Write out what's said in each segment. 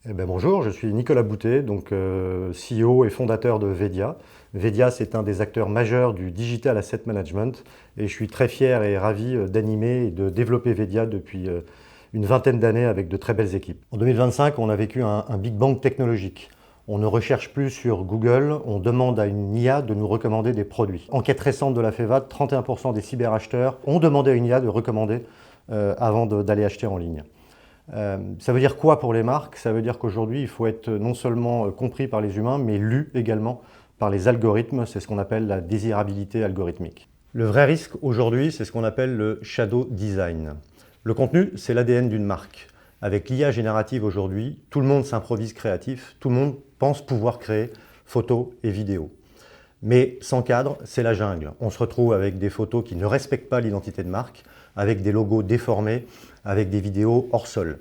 Bonjour, je suis Nicolas Boutet, CEO et fondateur de Vedia. Vedia, c'est un des acteurs majeurs du Digital Asset Management et je suis très fier et ravi d'animer et de développer Vedia depuis une vingtaine d'années avec de très belles équipes. En 2025, on a vécu un Big Bang technologique. On ne recherche plus sur Google, on demande à une IA de nous recommander des produits. Enquête récente de la FEVAD, 31% des cyberacheteurs ont demandé à une IA de recommander avant d'aller acheter en ligne. Ça veut dire quoi pour les marques? Ça veut dire qu'aujourd'hui, il faut être non seulement compris par les humains, mais lu également par les algorithmes. C'est ce qu'on appelle la désirabilité algorithmique. Le vrai risque aujourd'hui, c'est ce qu'on appelle le shadow design. Le contenu, c'est l'ADN d'une marque. Avec l'IA générative aujourd'hui, tout le monde s'improvise créatif, tout le monde pense pouvoir créer photos et vidéos. Mais sans cadre, c'est la jungle. On se retrouve avec des photos qui ne respectent pas l'identité de marque, avec des logos déformés, avec des vidéos hors sol.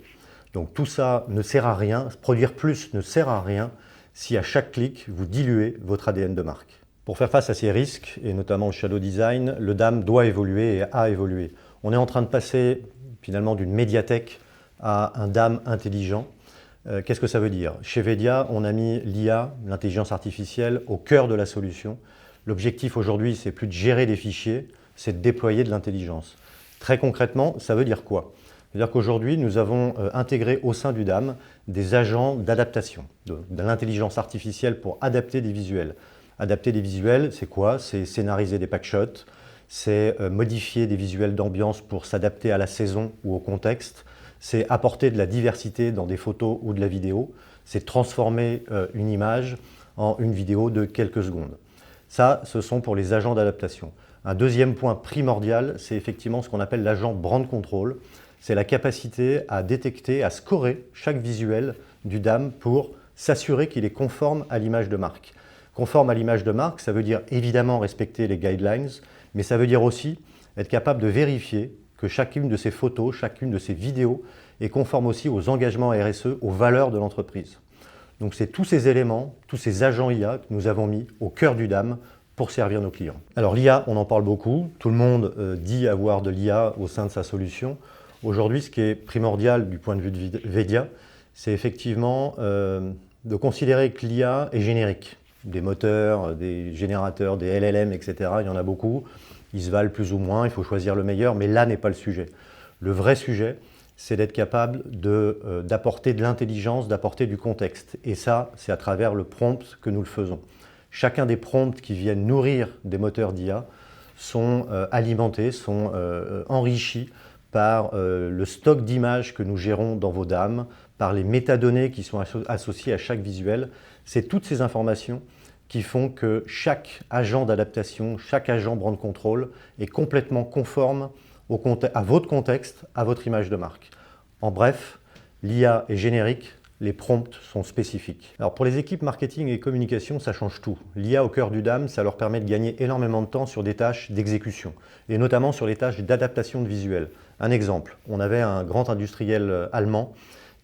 Donc tout ça ne sert à rien, produire plus ne sert à rien si à chaque clic, vous diluez votre ADN de marque. Pour faire face à ces risques, et notamment le shadow design, le DAM doit évoluer et a évolué. On est en train de passer finalement d'une médiathèque à un DAM intelligent. Qu'est-ce que ça veut dire? Chez Vedia, on a mis l'IA, l'intelligence artificielle, au cœur de la solution. L'objectif aujourd'hui, c'est plus de gérer des fichiers, c'est de déployer de l'intelligence. Très concrètement, ça veut dire quoi? C'est-à-dire qu'aujourd'hui, nous avons intégré au sein du DAM des agents d'adaptation, de l'intelligence artificielle pour adapter des visuels. Adapter des visuels, c'est quoi? C'est scénariser des packshots, c'est modifier des visuels d'ambiance pour s'adapter à la saison ou au contexte, c'est apporter de la diversité dans des photos ou de la vidéo, c'est transformer une image en une vidéo de quelques secondes. Ça, ce sont pour les agents d'adaptation. Un deuxième point primordial, c'est effectivement ce qu'on appelle l'agent brand control. C'est la capacité à détecter, à scorer chaque visuel du DAM pour s'assurer qu'il est conforme à l'image de marque. Conforme à l'image de marque, ça veut dire évidemment respecter les guidelines, mais ça veut dire aussi être capable de vérifier que chacune de ces photos, chacune de ces vidéos est conforme aussi aux engagements RSE, aux valeurs de l'entreprise. Donc c'est tous ces éléments, tous ces agents IA que nous avons mis au cœur du DAM pour servir nos clients. Alors l'IA, on en parle beaucoup, tout le monde dit avoir de l'IA au sein de sa solution. Aujourd'hui, ce qui est primordial du point de vue de Vedia, c'est effectivement de considérer que l'IA est générique. Des moteurs, des générateurs, des LLM, etc., il y en a beaucoup. Ils se valent plus ou moins, il faut choisir le meilleur, mais là n'est pas le sujet. Le vrai sujet, c'est d'être capable d'apporter de l'intelligence, d'apporter du contexte. Et ça, c'est à travers le prompt que nous le faisons. Chacun des prompts qui viennent nourrir des moteurs d'IA sont alimentés, sont enrichis par le stock d'images que nous gérons dans vos DAM, par les métadonnées qui sont associées à chaque visuel. C'est toutes ces informations qui font que chaque agent d'adaptation, chaque agent brand control est complètement conforme à votre contexte, à votre image de marque. En bref, l'IA est générique, les prompts sont spécifiques. Alors pour les équipes marketing et communication, ça change tout. L'IA au cœur du DAM, ça leur permet de gagner énormément de temps sur des tâches d'exécution, et notamment sur les tâches d'adaptation de visuels. Un exemple, on avait un grand industriel allemand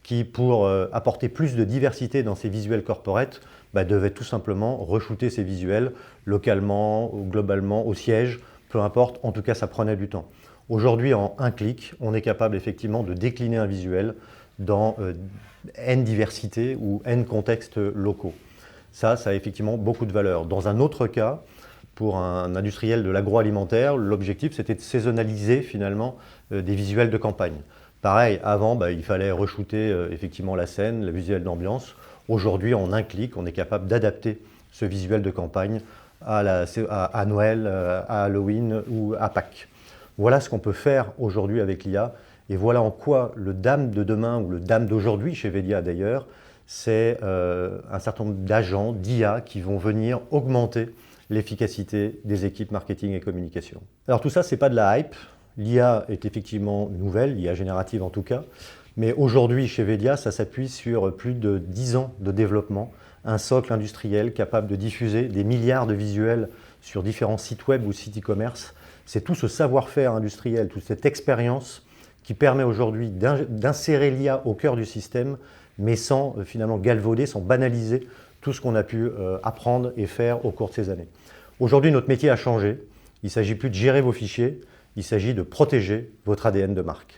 qui, pour apporter plus de diversité dans ses visuels corporate, devait tout simplement re-shooter ses visuels localement ou globalement au siège, peu importe, en tout cas ça prenait du temps. Aujourd'hui, en un clic, on est capable effectivement de décliner un visuel dans N diversité ou N contextes locaux. Ça a effectivement beaucoup de valeur. Dans un autre cas, pour un industriel de l'agroalimentaire, l'objectif c'était de saisonnaliser finalement des visuels de campagne. Pareil, avant, il fallait re-shooter effectivement la scène, le visuel d'ambiance. Aujourd'hui, en un clic, on est capable d'adapter ce visuel de campagne à Noël, à Halloween ou à Pâques. Voilà ce qu'on peut faire aujourd'hui avec l'IA et voilà en quoi le DAM de demain ou le DAM d'aujourd'hui chez Vedia d'ailleurs, c'est un certain nombre d'agents, d'IA qui vont venir augmenter l'efficacité des équipes marketing et communication. Alors tout ça, c'est pas de la hype. L'IA est effectivement nouvelle, l'IA générative en tout cas, mais aujourd'hui chez Vedia, ça s'appuie sur plus de 10 ans de développement, un socle industriel capable de diffuser des milliards de visuels sur différents sites web ou sites e-commerce. C'est tout ce savoir-faire industriel, toute cette expérience qui permet aujourd'hui d'insérer l'IA au cœur du système, mais sans finalement galvauder, sans banaliser tout ce qu'on a pu apprendre et faire au cours de ces années. Aujourd'hui, notre métier a changé. Il ne s'agit plus de gérer vos fichiers, il s'agit de protéger votre ADN de marque.